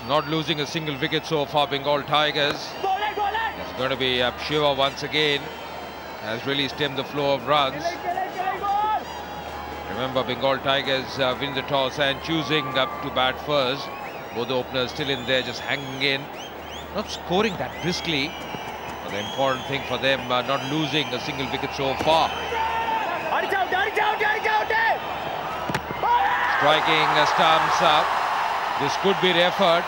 not losing a single wicket so far, Bengal Tigers. It's going to be Jiiva once again. Has really stemmed the flow of runs. Remember, Bengal Tigers win the toss and choosing to bat first. Both the openers still in there, just hanging in. Not scoring that briskly. But the important thing for them, not losing a single wicket so far. Striking stumps up. This could be referred.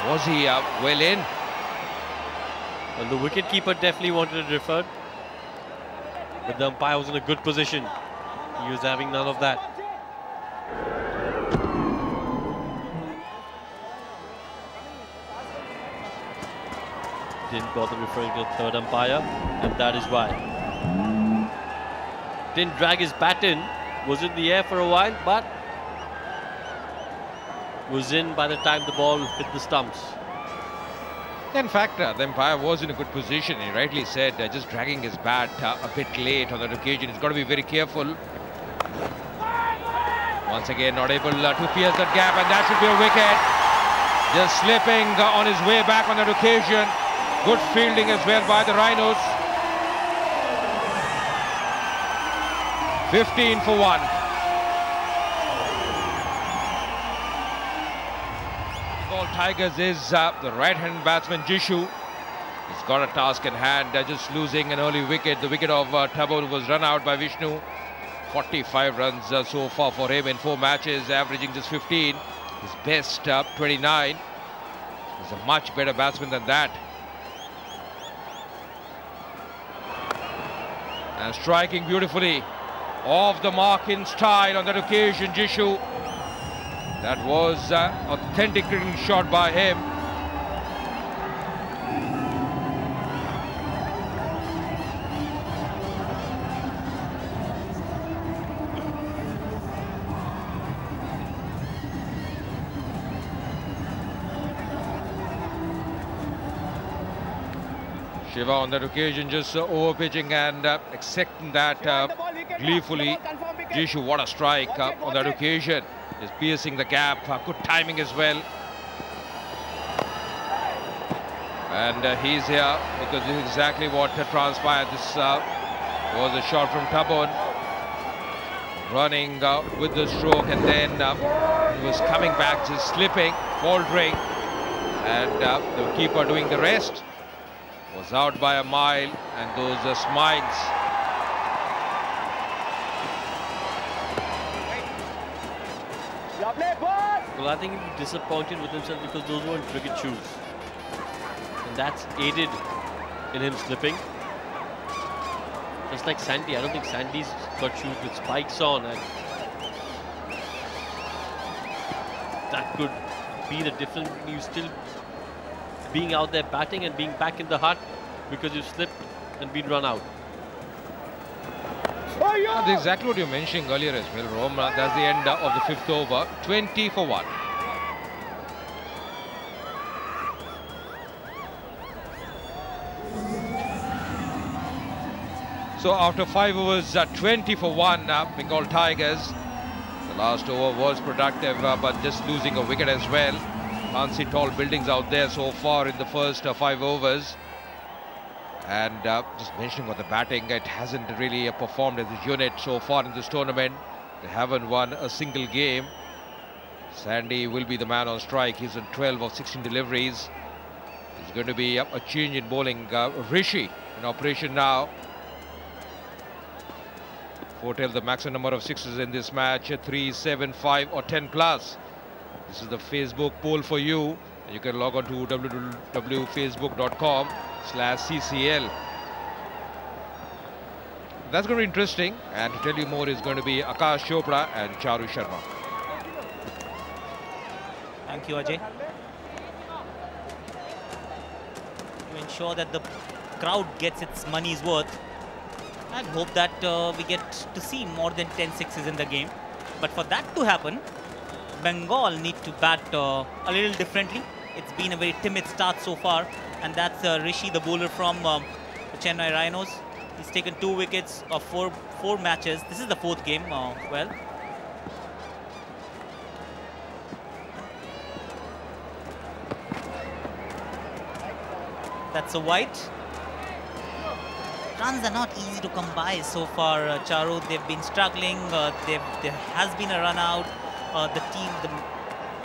Was he well in? Well, the wicketkeeper definitely wanted it referred. But the umpire was in a good position. He was having none of that. Didn't bother referring to the third umpire, and that is why. Didn't drag his bat in, was in the air for a while, but was in by the time the ball hit the stumps. In fact, the umpire was in a good position. He rightly said, just dragging his bat a bit late on that occasion. He's got to be very careful. Once again, not able to pierce that gap, and that should be a wicket. Just slipping on his way back on that occasion. Good fielding as well by the Rhinos. 15 for 1. Bengal Tigers is the right-hand batsman Jisshu. He's got a task in hand, just losing an early wicket. The wicket of Tabor was run out by Vishnu. 45 runs so far for him in 4 matches, averaging just 15. His best 29. He's a much better batsman than that. And striking beautifully. Off the mark in style on that occasion, Jisshu. That was authentic cricketing shot by him. Jiiva on that occasion just over-pitching and accepting that gleefully. Jisshu, what a strike on that occasion. Just piercing the gap, good timing as well. And he's here because this is exactly what transpired. This was a shot from Tabon. Running with the stroke, and then he was coming back, just slipping, faltering. And the keeper doing the rest. Was out by a mile, and those smiles. Well, I think he's disappointed with himself because those weren't cricket shoes. And that's aided in him slipping. Just like Sandy, I don't think Sandy's got shoes with spikes on. And that could be the difference between you still being out there batting and being back in the hut because you slipped and been run out. That's exactly what you were mentioning earlier as well, Rom. That's the end of the 5th over. 20 for 1. So after 5 overs, 20 for 1, Bengal Tigers. The last over was productive, but just losing a wicket as well. Can't see tall buildings out there so far in the first 5 overs. And just mentioning about the batting, it hasn't really performed as a unit so far in this tournament. They haven't won a single game. Sandy will be the man on strike. He's on 12 of 16 deliveries. There's going to be a change in bowling. Rishi in operation now. Foretell the maximum number of sixes in this match, 3, 7, 5 or 10 plus. This is the Facebook poll for you. You can log on to www.facebook.com/CCL. That's going to be interesting. And to tell you more is going to be Akash Chopra and Charu Sharma. Thank you, Ajay. To ensure that the crowd gets its money's worth, and hope that we get to see more than 10 sixes in the game. But for that to happen, Bengal need to bat a little differently. It's been a very timid start so far, and that's Rishi, the bowler from the Chennai Rhinos. He's taken 2 wickets of four matches. This is the 4th game. That's a wide. Runs are not easy to come by so far, Charu. They've been struggling. There has been a run out. The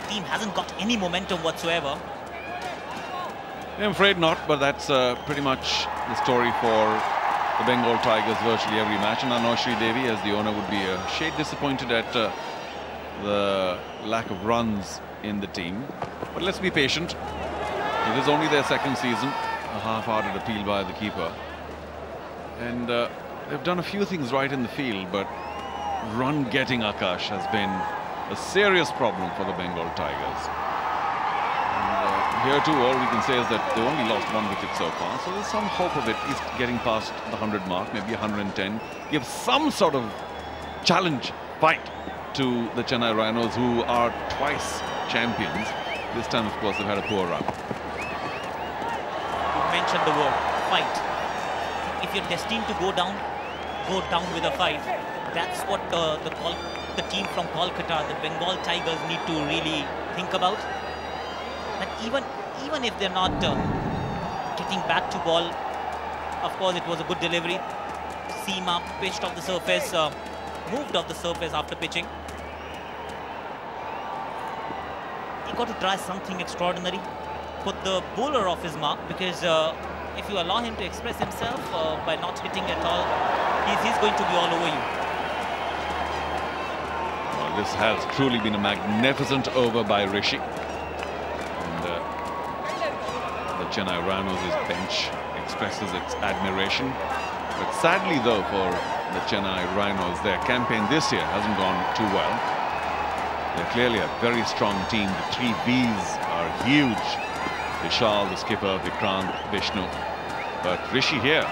team hasn't got any momentum whatsoever. I'm afraid not, but that's pretty much the story for the Bengal Tigers virtually every match. And I know Sri Devi, as the owner, would be a shade disappointed at the lack of runs in the team. But let's be patient. It is only their second season. A half-hearted appeal by the keeper. And they've done a few things right in the field, but run-getting, Akash, has been a serious problem for the Bengal Tigers. And here too, all we can say is that they only lost 1 wicket so far, so there's some hope of it. He's getting past the 100 mark, maybe 110. Give some sort of challenge, fight to the Chennai Rhinos, who are twice champions. This time, of course, they've had a poor run. You mentioned the word fight. If you're destined to go down with a fight. That's what the team from Kolkatta, the Bengal Tigers, need to really think about. That even if they're not getting back to ball, of course it was a good delivery. Seam up, pitched off the surface, moved off the surface after pitching. He got to try something extraordinary, put the bowler off his mark, because if you allow him to express himself by not hitting at all, he's going to be all over you. Well, this has truly been a magnificent over by Rishi. And the Chennai Rhinos' bench expresses its admiration. But sadly, though, for the Chennai Rhinos, their campaign this year hasn't gone too well. They're clearly a very strong team. The 3 Bs are huge. Vishal, the skipper, Vikrant, Vishnu. But Rishi here,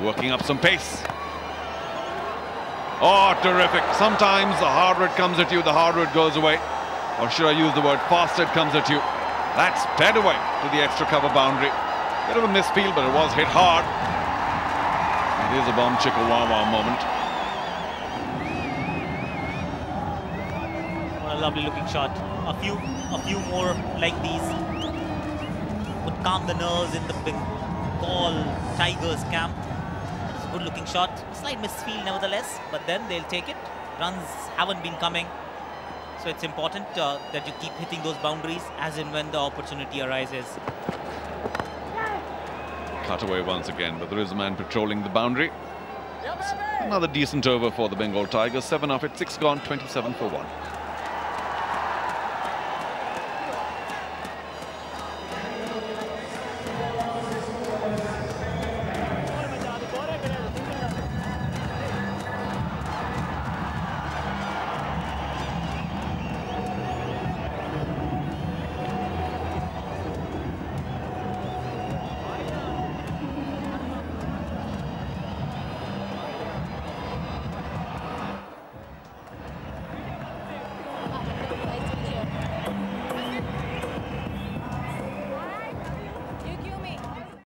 working up some pace. Oh, terrific. Sometimes the harder it comes at you, the harder it goes away. Or should I use the word faster it comes at you. That's dead away to the extra cover boundary. Bit of a misfield, but it was hit hard. It is a bomb chicka wow moment. What a lovely looking shot. A few more like these would calm the nerves in the Bengal Tigers camp. It's a good looking shot. Slight misfield nevertheless, but then they'll take it. Runs haven't been coming, so it's important that you keep hitting those boundaries as and when the opportunity arises. Cut away once again, but there is a man patrolling the boundary. Another decent over for the Bengal Tigers. 7 off it, 6 gone, 27 for 1.